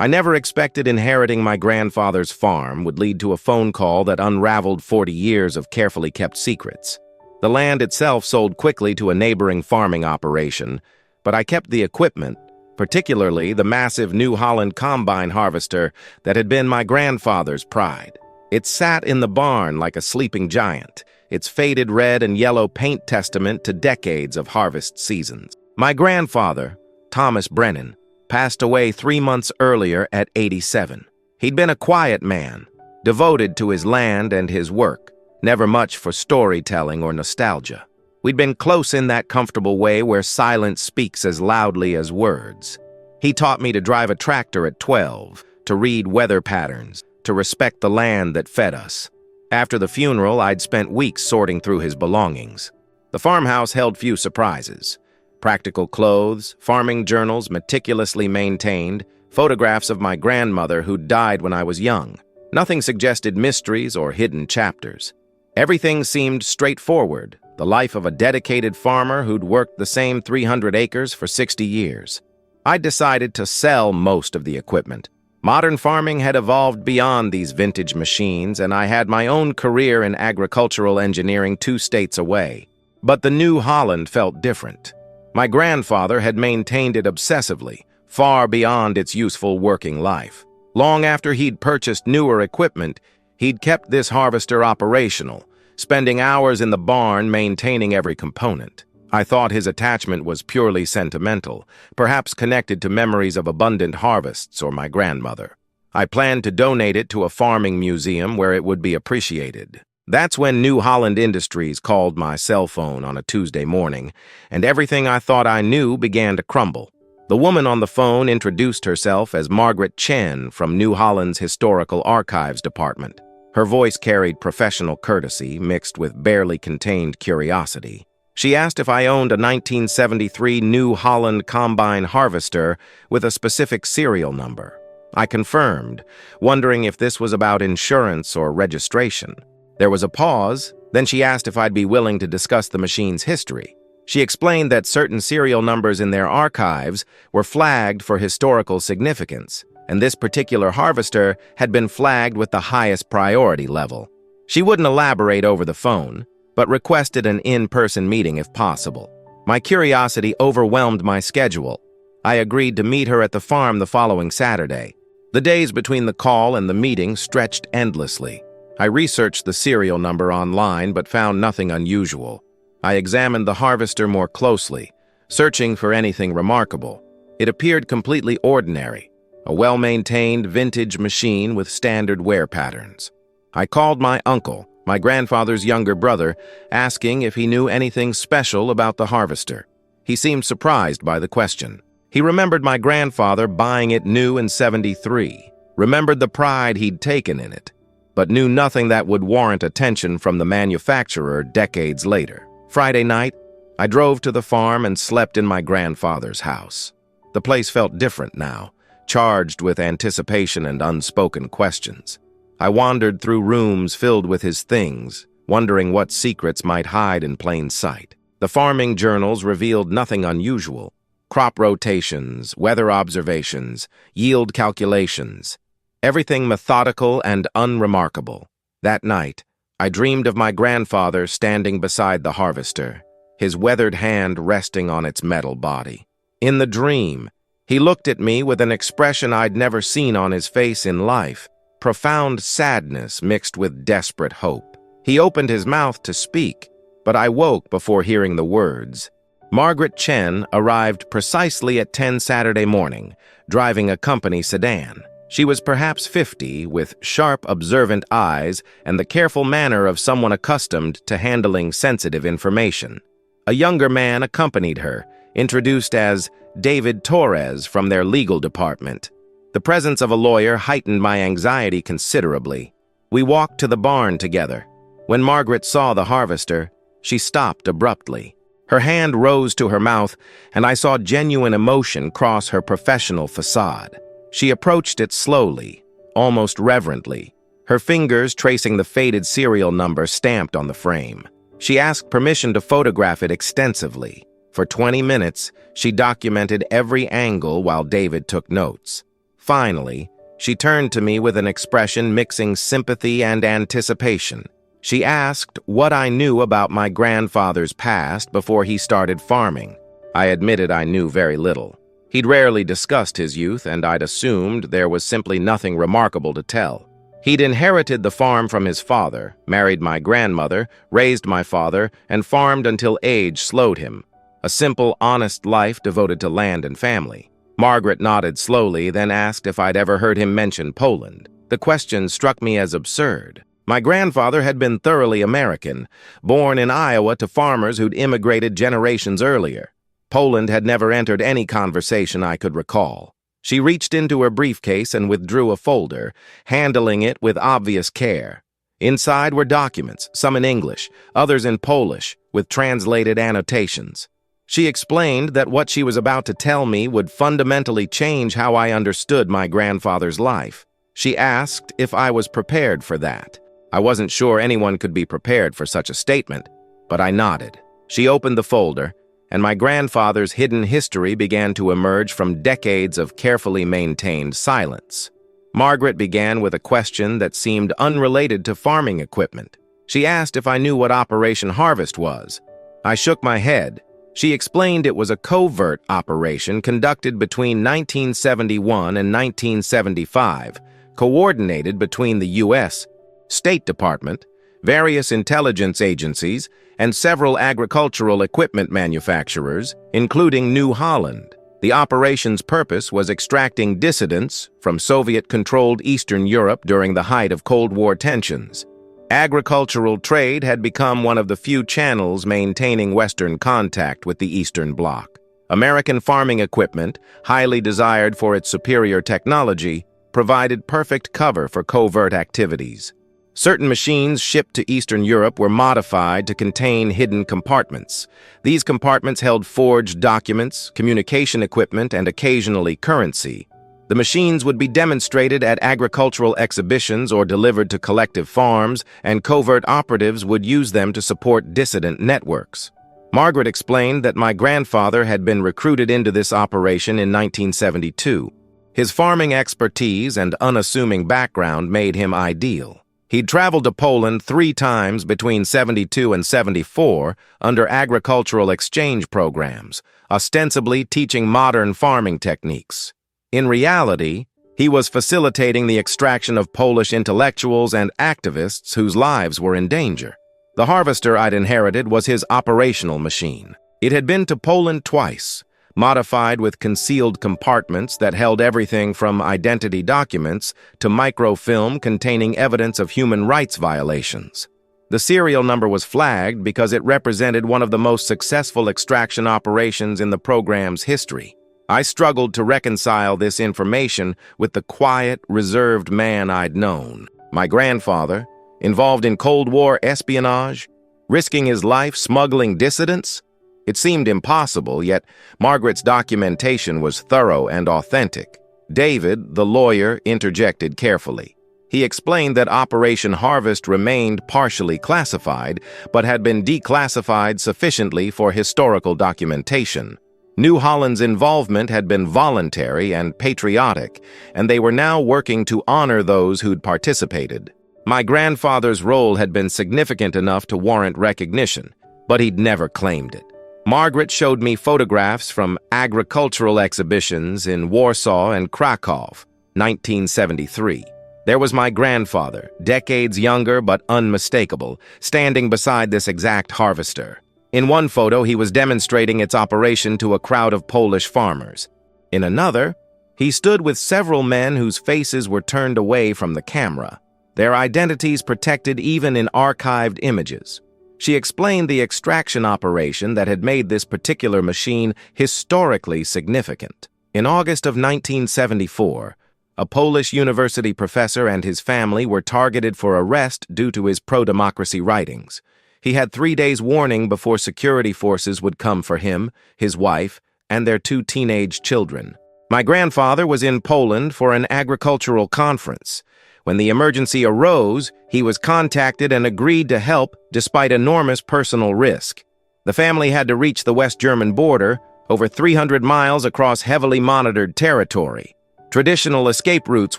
I never expected inheriting my grandfather's farm would lead to a phone call that unraveled 40 years of carefully kept secrets. The land itself sold quickly to a neighboring farming operation, but I kept the equipment, particularly the massive New Holland combine harvester that had been my grandfather's pride. It sat in the barn like a sleeping giant, its faded red and yellow paint testament to decades of harvest seasons. My grandfather, Thomas Brennan, passed away 3 months earlier at 87. He'd been a quiet man, devoted to his land and his work, never much for storytelling or nostalgia. We'd been close in that comfortable way where silence speaks as loudly as words. He taught me to drive a tractor at 12, to read weather patterns, to respect the land that fed us. After the funeral, I'd spent weeks sorting through his belongings. The farmhouse held few surprises. Practical clothes, farming journals meticulously maintained, photographs of my grandmother who died when I was young. Nothing suggested mysteries or hidden chapters. Everything seemed straightforward, the life of a dedicated farmer who'd worked the same 300 acres for 60 years. I decided to sell most of the equipment. Modern farming had evolved beyond these vintage machines, and I had my own career in agricultural engineering 2 states away. But the New Holland felt different. My grandfather had maintained it obsessively, far beyond its useful working life. Long after he'd purchased newer equipment, he'd kept this harvester operational, spending hours in the barn maintaining every component. I thought his attachment was purely sentimental, perhaps connected to memories of abundant harvests or my grandmother. I planned to donate it to a farming museum where it would be appreciated. That's when New Holland Industries called my cell phone on a Tuesday morning, and everything I thought I knew began to crumble. The woman on the phone introduced herself as Margaret Chen from New Holland's Historical Archives Department. Her voice carried professional courtesy mixed with barely contained curiosity. She asked if I owned a 1973 New Holland combine harvester with a specific serial number. I confirmed, wondering if this was about insurance or registration. There was a pause, then she asked if I'd be willing to discuss the machine's history. She explained that certain serial numbers in their archives were flagged for historical significance, and this particular harvester had been flagged with the highest priority level. She wouldn't elaborate over the phone, but requested an in-person meeting if possible. My curiosity overwhelmed my schedule. I agreed to meet her at the farm the following Saturday. The days between the call and the meeting stretched endlessly. I researched the serial number online but found nothing unusual. I examined the harvester more closely, searching for anything remarkable. It appeared completely ordinary, a well-maintained vintage machine with standard wear patterns. I called my uncle, my grandfather's younger brother, asking if he knew anything special about the harvester. He seemed surprised by the question. He remembered my grandfather buying it new in '73, remembered the pride he'd taken in it, but knew nothing that would warrant attention from the manufacturer decades later. Friday night, I drove to the farm and slept in my grandfather's house. The place felt different now, charged with anticipation and unspoken questions. I wandered through rooms filled with his things, wondering what secrets might hide in plain sight. The farming journals revealed nothing unusual. Crop rotations, weather observations, yield calculations. Everything methodical and unremarkable. That night, I dreamed of my grandfather standing beside the harvester, his weathered hand resting on its metal body. In the dream, he looked at me with an expression I'd never seen on his face in life, profound sadness mixed with desperate hope. He opened his mouth to speak, but I woke before hearing the words. Margaret Chen arrived precisely at 10 Saturday morning, driving a company sedan. She was perhaps 50, with sharp, observant eyes and the careful manner of someone accustomed to handling sensitive information. A younger man accompanied her, introduced as David Torres from their legal department. The presence of a lawyer heightened my anxiety considerably. We walked to the barn together. When Margaret saw the harvester, she stopped abruptly. Her hand rose to her mouth, and I saw genuine emotion cross her professional facade. She approached it slowly, almost reverently, her fingers tracing the faded serial number stamped on the frame. She asked permission to photograph it extensively. For 20 minutes, she documented every angle while David took notes. Finally, she turned to me with an expression mixing sympathy and anticipation. She asked what I knew about my grandfather's past before he started farming. I admitted I knew very little. He'd rarely discussed his youth, and I'd assumed there was simply nothing remarkable to tell. He'd inherited the farm from his father, married my grandmother, raised my father, and farmed until age slowed him. A simple, honest life devoted to land and family. Margaret nodded slowly, then asked if I'd ever heard him mention Poland. The question struck me as absurd. My grandfather had been thoroughly American, born in Iowa to farmers who'd immigrated generations earlier. Poland had never entered any conversation I could recall. She reached into her briefcase and withdrew a folder, handling it with obvious care. Inside were documents, some in English, others in Polish, with translated annotations. She explained that what she was about to tell me would fundamentally change how I understood my grandfather's life. She asked if I was prepared for that. I wasn't sure anyone could be prepared for such a statement, but I nodded. She opened the folder, and my grandfather's hidden history began to emerge from decades of carefully maintained silence. Margaret began with a question that seemed unrelated to farming equipment. She asked if I knew what Operation Harvest was. I shook my head. She explained it was a covert operation conducted between 1971 and 1975, coordinated between the U.S. State Department, various intelligence agencies, and several agricultural equipment manufacturers, including New Holland. The operation's purpose was extracting dissidents from Soviet-controlled Eastern Europe during the height of Cold War tensions. Agricultural trade had become one of the few channels maintaining Western contact with the Eastern Bloc. American farming equipment, highly desired for its superior technology, provided perfect cover for covert activities. Certain machines shipped to Eastern Europe were modified to contain hidden compartments. These compartments held forged documents, communication equipment, and occasionally currency. The machines would be demonstrated at agricultural exhibitions or delivered to collective farms, and covert operatives would use them to support dissident networks. Margaret explained that my grandfather had been recruited into this operation in 1972. His farming expertise and unassuming background made him ideal. He'd traveled to Poland 3 times between 72 and 74 under agricultural exchange programs, ostensibly teaching modern farming techniques. In reality, he was facilitating the extraction of Polish intellectuals and activists whose lives were in danger. The harvester I'd inherited was his operational machine. It had been to Poland twice, modified with concealed compartments that held everything from identity documents to microfilm containing evidence of human rights violations. The serial number was flagged because it represented one of the most successful extraction operations in the program's history. I struggled to reconcile this information with the quiet, reserved man I'd known. My grandfather, involved in Cold War espionage, risking his life smuggling dissidents? It seemed impossible, yet Margaret's documentation was thorough and authentic. David, the lawyer, interjected carefully. He explained that Operation Harvest remained partially classified, but had been declassified sufficiently for historical documentation. New Holland's involvement had been voluntary and patriotic, and they were now working to honor those who'd participated. My grandfather's role had been significant enough to warrant recognition, but he'd never claimed it. Margaret showed me photographs from agricultural exhibitions in Warsaw and Krakow, 1973. There was my grandfather, decades younger but unmistakable, standing beside this exact harvester. In one photo, he was demonstrating its operation to a crowd of Polish farmers. In another, he stood with several men whose faces were turned away from the camera, their identities protected even in archived images. She explained the extraction operation that had made this particular machine historically significant. In August of 1974, a Polish university professor and his family were targeted for arrest due to his pro-democracy writings. He had 3 days' warning before security forces would come for him, his wife, and their 2 teenage children. My grandfather was in Poland for an agricultural conference. When the emergency arose, he was contacted and agreed to help despite enormous personal risk. The family had to reach the West German border, over 300 miles across heavily monitored territory. Traditional escape routes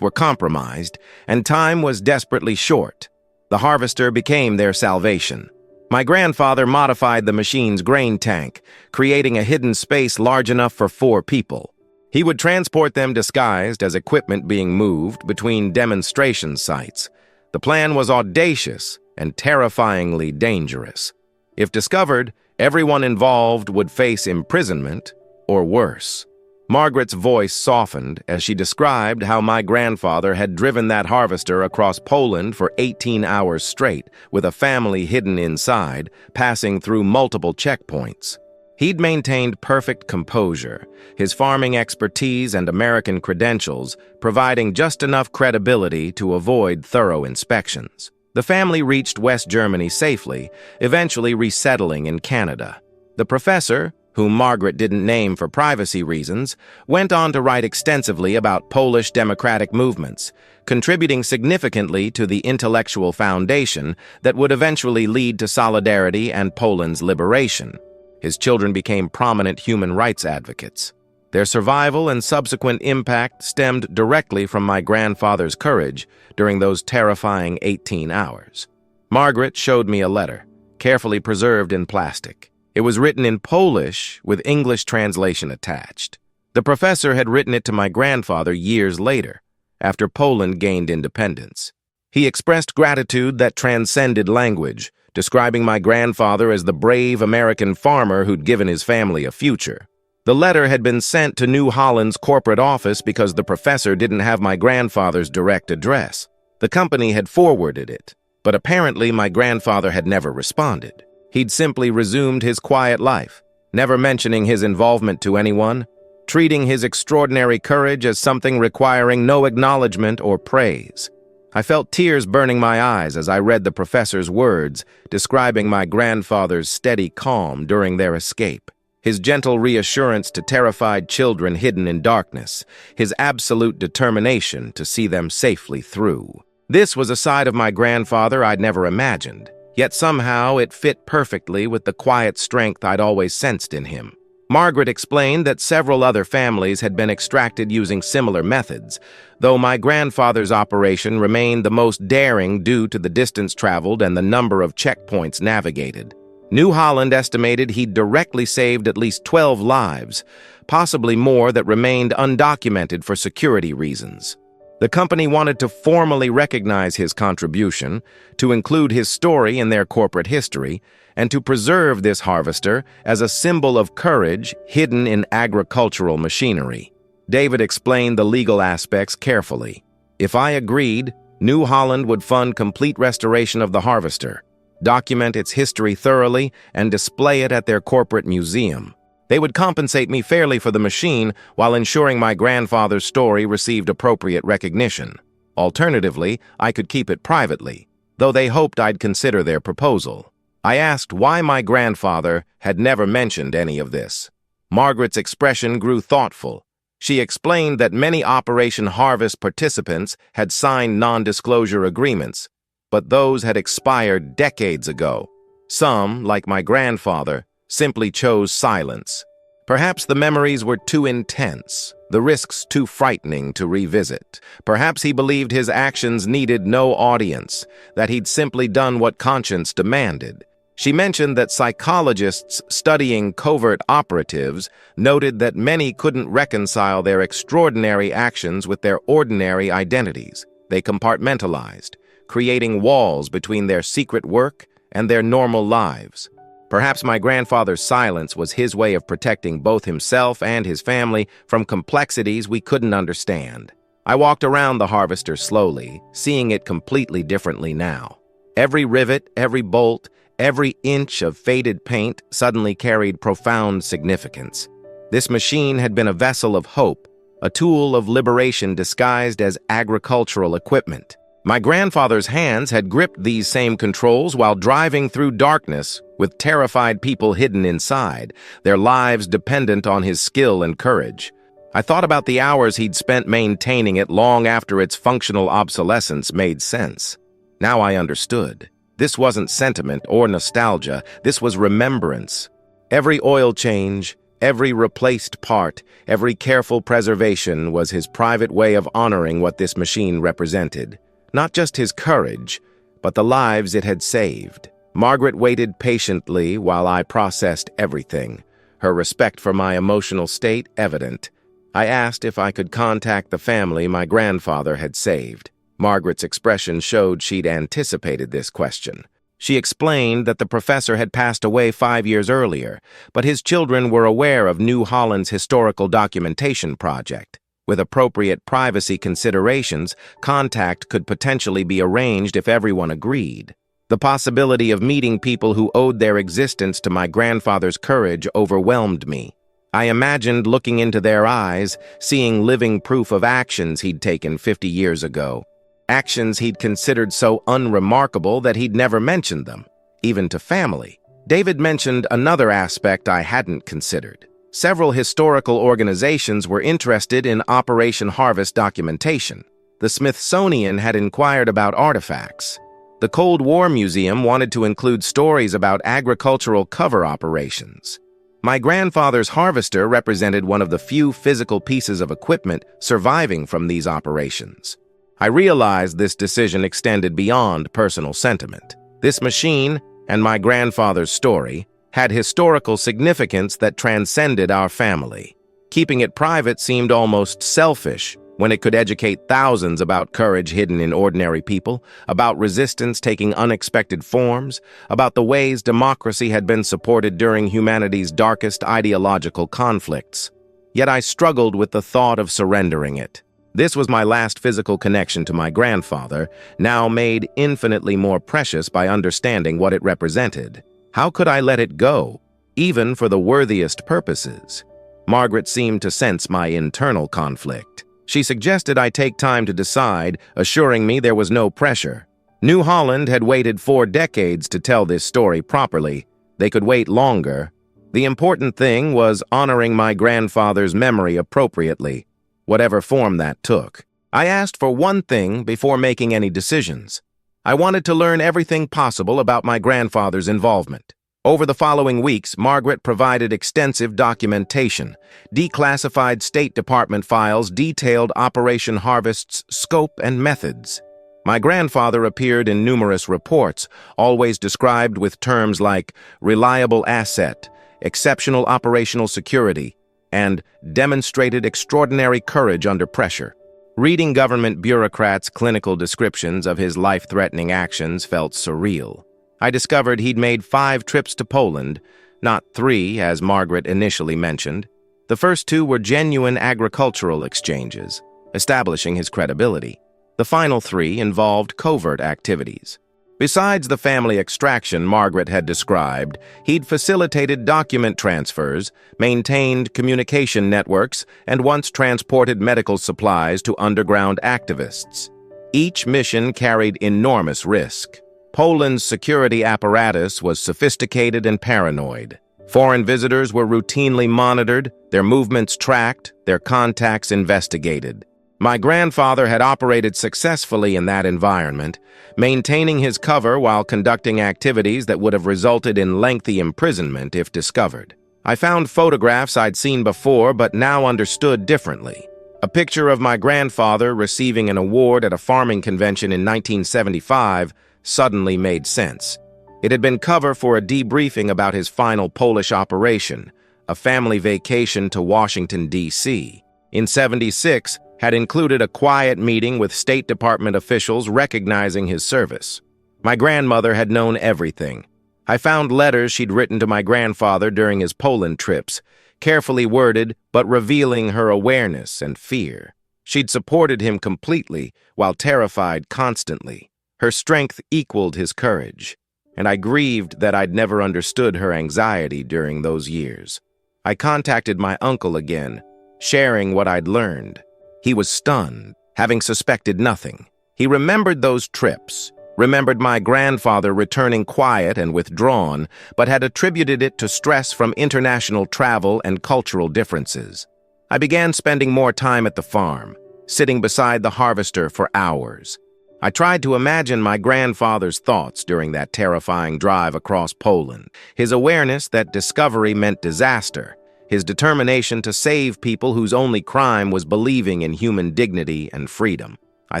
were compromised, and time was desperately short. The harvester became their salvation. My grandfather modified the machine's grain tank, creating a hidden space large enough for 4 people. He would transport them disguised as equipment being moved between demonstration sites. The plan was audacious and terrifyingly dangerous. If discovered, everyone involved would face imprisonment or worse. Margaret's voice softened as she described how my grandfather had driven that harvester across Poland for 18 hours straight, with a family hidden inside, passing through multiple checkpoints. He'd maintained perfect composure, his farming expertise and American credentials providing just enough credibility to avoid thorough inspections. The family reached West Germany safely, eventually resettling in Canada. The professor, whom Margaret didn't name for privacy reasons, went on to write extensively about Polish democratic movements, contributing significantly to the intellectual foundation that would eventually lead to solidarity and Poland's liberation. His children became prominent human rights advocates. Their survival and subsequent impact stemmed directly from my grandfather's courage during those terrifying 18 hours. Margaret showed me a letter, carefully preserved in plastic. It was written in Polish with English translation attached. The professor had written it to my grandfather years later, after Poland gained independence. He expressed gratitude that transcended language, describing my grandfather as the brave American farmer who'd given his family a future. The letter had been sent to New Holland's corporate office because the professor didn't have my grandfather's direct address. The company had forwarded it, but apparently my grandfather had never responded. He'd simply resumed his quiet life, never mentioning his involvement to anyone, treating his extraordinary courage as something requiring no acknowledgement or praise. I felt tears burning my eyes as I read the professor's words describing my grandfather's steady calm during their escape, his gentle reassurance to terrified children hidden in darkness, his absolute determination to see them safely through. This was a side of my grandfather I'd never imagined, yet somehow it fit perfectly with the quiet strength I'd always sensed in him. Margaret explained that several other families had been extracted using similar methods, though my grandfather's operation remained the most daring due to the distance traveled and the number of checkpoints navigated. New Holland estimated he'd directly saved at least 12 lives, possibly more that remained undocumented for security reasons. The company wanted to formally recognize his contribution, to include his story in their corporate history, and to preserve this harvester as a symbol of courage hidden in agricultural machinery. David explained the legal aspects carefully. If I agreed, New Holland would fund complete restoration of the harvester, document its history thoroughly, and display it at their corporate museum. They would compensate me fairly for the machine while ensuring my grandfather's story received appropriate recognition. Alternatively, I could keep it privately, though they hoped I'd consider their proposal. I asked why my grandfather had never mentioned any of this. Margaret's expression grew thoughtful. She explained that many Operation Harvest participants had signed non-disclosure agreements, but those had expired decades ago. Some, like my grandfather, simply chose silence. Perhaps the memories were too intense, the risks too frightening to revisit. Perhaps he believed his actions needed no audience, that he'd simply done what conscience demanded. She mentioned that psychologists studying covert operatives noted that many couldn't reconcile their extraordinary actions with their ordinary identities. They compartmentalized, creating walls between their secret work and their normal lives. Perhaps my grandfather's silence was his way of protecting both himself and his family from complexities we couldn't understand. I walked around the harvester slowly, seeing it completely differently now. Every rivet, every bolt, every inch of faded paint suddenly carried profound significance. This machine had been a vessel of hope, a tool of liberation disguised as agricultural equipment. My grandfather's hands had gripped these same controls while driving through darkness with terrified people hidden inside, their lives dependent on his skill and courage. I thought about the hours he'd spent maintaining it long after its functional obsolescence made sense. Now I understood. This wasn't sentiment or nostalgia, this was remembrance. Every oil change, Every replaced part, every careful preservation was his private way of honoring what this machine represented. Not just his courage, but the lives it had saved. Margaret waited patiently while I processed everything, her respect for my emotional state evident. I asked if I could contact the family my grandfather had saved. Margaret's expression showed she'd anticipated this question. She explained that the professor had passed away 5 years earlier, but his children were aware of New Holland's historical documentation project. With appropriate privacy considerations, contact could potentially be arranged if everyone agreed. The possibility of meeting people who owed their existence to my grandfather's courage overwhelmed me. I imagined looking into their eyes, seeing living proof of actions he'd taken 50 years ago. Actions he'd considered so unremarkable that he'd never mentioned them, even to family. David mentioned another aspect I hadn't considered. Several historical organizations were interested in Operation Harvest documentation. The Smithsonian had inquired about artifacts. The Cold War Museum wanted to include stories about agricultural cover operations. My grandfather's harvester represented one of the few physical pieces of equipment surviving from these operations. I realized this decision extended beyond personal sentiment. This machine, and my grandfather's story, had historical significance that transcended our family. Keeping it private seemed almost selfish when it could educate thousands about courage hidden in ordinary people, about resistance taking unexpected forms, about the ways democracy had been supported during humanity's darkest ideological conflicts. Yet I struggled with the thought of surrendering it. This was my last physical connection to my grandfather, now made infinitely more precious by understanding what it represented. How could I let it go, even for the worthiest purposes? Margaret seemed to sense my internal conflict. She suggested I take time to decide, assuring me there was no pressure. New Holland had waited 4 decades to tell this story properly. They could wait longer. The important thing was honoring my grandfather's memory appropriately, whatever form that took. I asked for one thing before making any decisions. I wanted to learn everything possible about my grandfather's involvement. Over the following weeks, Margaret provided extensive documentation. Declassified State Department files detailed Operation Harvest's scope and methods. My grandfather appeared in numerous reports, always described with terms like reliable asset, exceptional operational security, and demonstrated extraordinary courage under pressure. Reading government bureaucrats' clinical descriptions of his life-threatening actions felt surreal. I discovered he'd made 5 trips to Poland, not 3, as Margaret initially mentioned. The first 2 were genuine agricultural exchanges, establishing his credibility. The final 3 involved covert activities. Besides the family extraction Margaret had described, he'd facilitated document transfers, maintained communication networks, and once transported medical supplies to underground activists. Each mission carried enormous risk. Poland's security apparatus was sophisticated and paranoid. Foreign visitors were routinely monitored, their movements tracked, their contacts investigated. My grandfather had operated successfully in that environment, maintaining his cover while conducting activities that would have resulted in lengthy imprisonment if discovered. I found photographs I'd seen before but now understood differently. A picture of my grandfather receiving an award at a farming convention in 1975 suddenly made sense. It had been cover for a debriefing about his final Polish operation, a family vacation to Washington, D.C. In '76, had included a quiet meeting with State Department officials recognizing his service. My grandmother had known everything. I found letters she'd written to my grandfather during his Poland trips, carefully worded but revealing her awareness and fear. She'd supported him completely while terrified constantly. Her strength equaled his courage, and I grieved that I'd never understood her anxiety during those years. I contacted my uncle again, sharing what I'd learned. He was stunned, having suspected nothing. He remembered those trips, remembered my grandfather returning quiet and withdrawn, but had attributed it to stress from international travel and cultural differences. I began spending more time at the farm, sitting beside the harvester for hours. I tried to imagine my grandfather's thoughts during that terrifying drive across Poland, his awareness that discovery meant disaster, his determination to save people whose only crime was believing in human dignity and freedom. I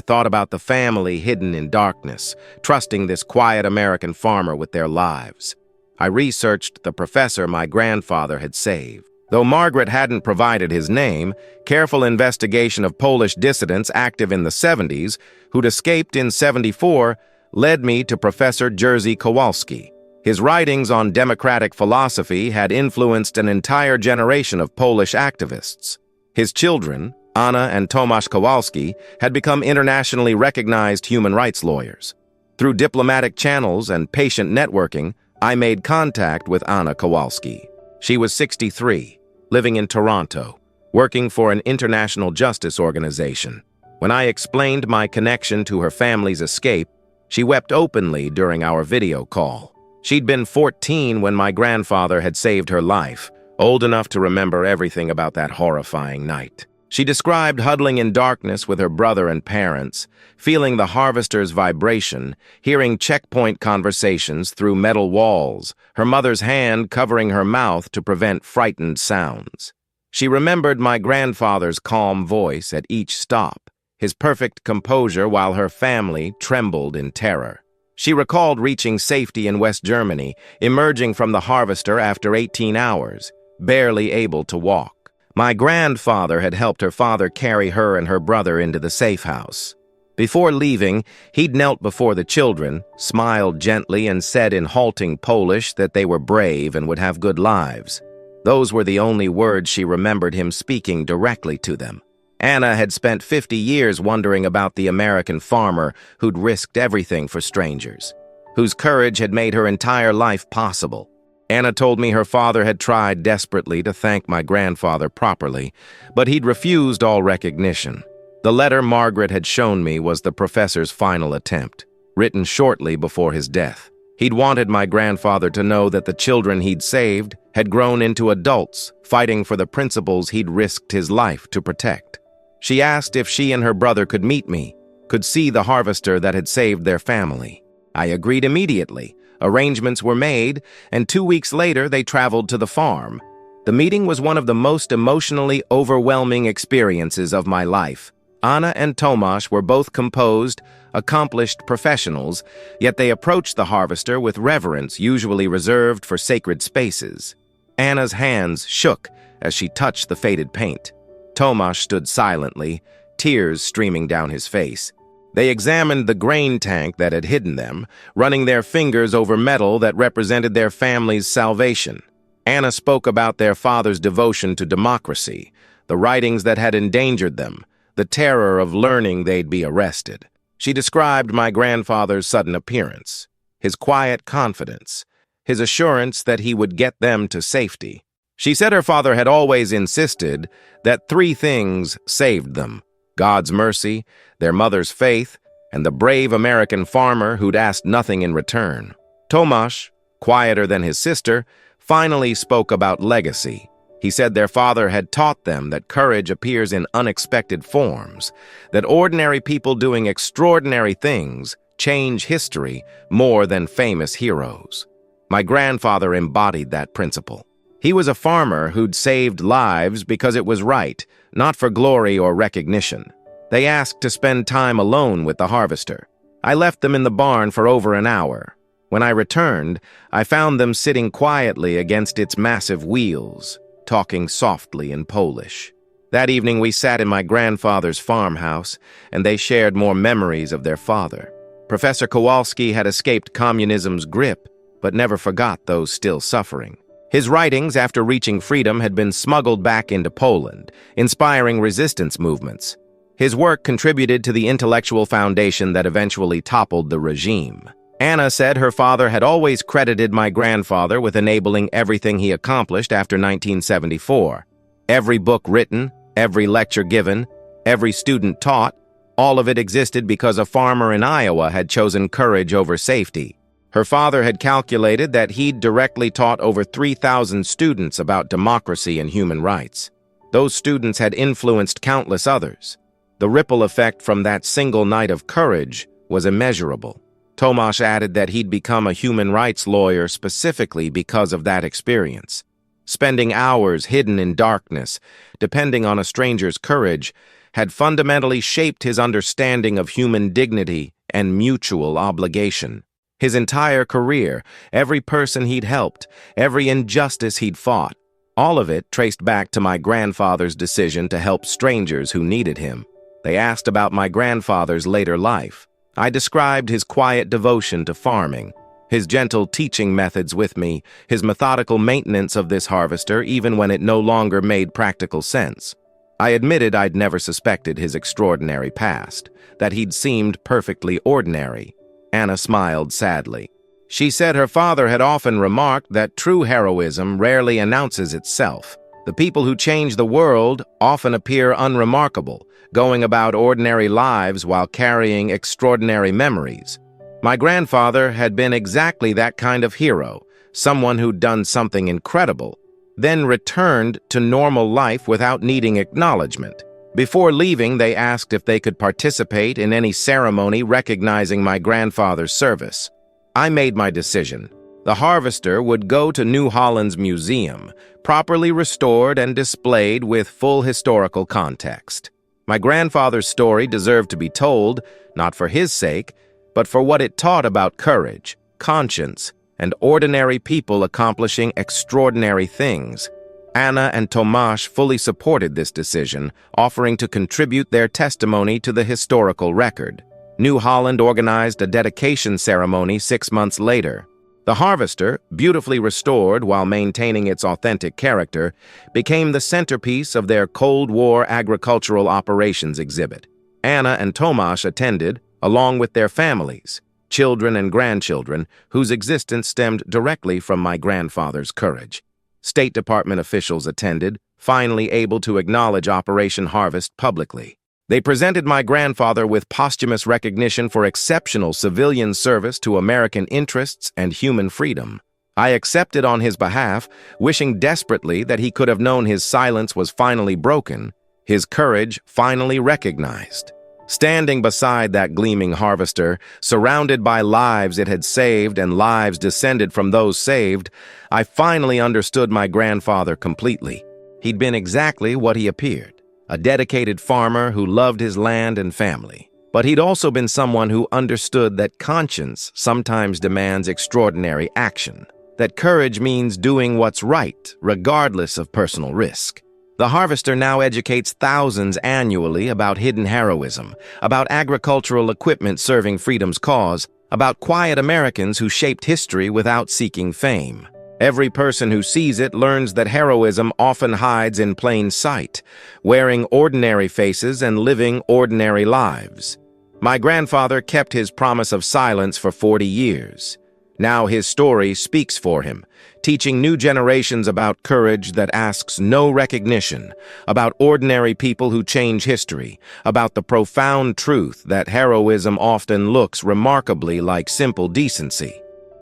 thought about the family hidden in darkness, trusting this quiet American farmer with their lives. I researched the professor my grandfather had saved. Though Margaret hadn't provided his name, careful investigation of Polish dissidents active in the 70s, who'd escaped in 74, led me to Professor Jerzy Kowalski. His writings on democratic philosophy had influenced an entire generation of Polish activists. His children, Anna and Tomasz Kowalski, had become internationally recognized human rights lawyers. Through diplomatic channels and patient networking, I made contact with Anna Kowalski. She was 63, living in Toronto, working for an international justice organization. When I explained my connection to her family's escape, she wept openly during our video call. She'd been 14 when my grandfather had saved her life, old enough to remember everything about that horrifying night. She described huddling in darkness with her brother and parents, feeling the harvester's vibration, hearing checkpoint conversations through metal walls, her mother's hand covering her mouth to prevent frightened sounds. She remembered my grandfather's calm voice at each stop, his perfect composure while her family trembled in terror. She recalled reaching safety in West Germany, emerging from the harvester after 18 hours, barely able to walk. My grandfather had helped her father carry her and her brother into the safe house. Before leaving, he'd knelt before the children, smiled gently, and said in halting Polish that they were brave and would have good lives. Those were the only words she remembered him speaking directly to them. Anna had spent 50 years wondering about the American farmer who'd risked everything for strangers, whose courage had made her entire life possible. Anna told me her father had tried desperately to thank my grandfather properly, but he'd refused all recognition. The letter Margaret had shown me was the professor's final attempt, written shortly before his death. He'd wanted my grandfather to know that the children he'd saved had grown into adults, fighting for the principles he'd risked his life to protect. She asked if she and her brother could meet me, could see the harvester that had saved their family. I agreed immediately. Arrangements were made, and 2 weeks later they traveled to the farm. The meeting was one of the most emotionally overwhelming experiences of my life. Anna and Tomasz were both composed, accomplished professionals, yet they approached the harvester with reverence usually reserved for sacred spaces. Anna's hands shook as she touched the faded paint. Tomasz stood silently, tears streaming down his face. They examined the grain tank that had hidden them, running their fingers over metal that represented their family's salvation. Anna spoke about their father's devotion to democracy, the writings that had endangered them, the terror of learning they'd be arrested. She described my grandfather's sudden appearance, his quiet confidence, his assurance that he would get them to safety. She said her father had always insisted that 3 things saved them: God's mercy, their mother's faith, and the brave American farmer who'd asked nothing in return. Tomasz, quieter than his sister, finally spoke about legacy. He said their father had taught them that courage appears in unexpected forms, that ordinary people doing extraordinary things change history more than famous heroes. My grandfather embodied that principle. He was a farmer who'd saved lives because it was right, not for glory or recognition. They asked to spend time alone with the harvester. I left them in the barn for over an hour. When I returned, I found them sitting quietly against its massive wheels, talking softly in Polish. That evening we sat in my grandfather's farmhouse, and they shared more memories of their father. Professor Kowalski had escaped communism's grip, but never forgot those still suffering. His writings, after reaching freedom, had been smuggled back into Poland, inspiring resistance movements. His work contributed to the intellectual foundation that eventually toppled the regime. Anna said her father had always credited my grandfather with enabling everything he accomplished after 1974. Every book written, every lecture given, every student taught, all of it existed because a farmer in Iowa had chosen courage over safety. Her father had calculated that he'd directly taught over 3,000 students about democracy and human rights. Those students had influenced countless others. The ripple effect from that single night of courage was immeasurable. Tomasz added that he'd become a human rights lawyer specifically because of that experience. spending hours hidden in darkness, depending on a stranger's courage, had fundamentally shaped his understanding of human dignity and mutual obligation. His entire career, every person he'd helped, every injustice he'd fought, all of it traced back to my grandfather's decision to help strangers who needed him. They asked about my grandfather's later life. I described his quiet devotion to farming, his gentle teaching methods with me, his methodical maintenance of this harvester even when it no longer made practical sense. I admitted I'd never suspected his extraordinary past, that he'd seemed perfectly ordinary. Anna smiled sadly. She said her father had often remarked that true heroism rarely announces itself. The people who change the world often appear unremarkable, going about ordinary lives while carrying extraordinary memories. My grandfather had been exactly that kind of hero, someone who'd done something incredible, then returned to normal life without needing acknowledgement. Before leaving, they asked if they could participate in any ceremony recognizing my grandfather's service. I made my decision. The harvester would go to New Holland's museum, properly restored and displayed with full historical context. My grandfather's story deserved to be told, not for his sake, but for what it taught about courage, conscience, and ordinary people accomplishing extraordinary things. Anna and Tomasz fully supported this decision, offering to contribute their testimony to the historical record. New Holland organized a dedication ceremony 6 months later. The harvester, beautifully restored while maintaining its authentic character, became the centerpiece of their Cold War agricultural operations exhibit. Anna and Tomasz attended, along with their families, children and grandchildren, whose existence stemmed directly from my grandfather's courage. State Department officials attended, finally able to acknowledge Operation Harvest publicly. They presented my grandfather with posthumous recognition for exceptional civilian service to American interests and human freedom. I accepted on his behalf, wishing desperately that he could have known his silence was finally broken, his courage finally recognized. Standing beside that gleaming harvester, surrounded by lives it had saved and lives descended from those saved, I finally understood my grandfather completely. He'd been exactly what he appeared. A dedicated farmer who loved his land and family. But he'd also been someone who understood that conscience sometimes demands extraordinary action, that courage means doing what's right, regardless of personal risk. The harvester now educates thousands annually about hidden heroism, about agricultural equipment serving freedom's cause, about quiet Americans who shaped history without seeking fame. Every person who sees it learns that heroism often hides in plain sight, wearing ordinary faces and living ordinary lives. My grandfather kept his promise of silence for 40 years. Now his story speaks for him, teaching new generations about courage that asks no recognition, about ordinary people who change history, about the profound truth that heroism often looks remarkably like simple decency.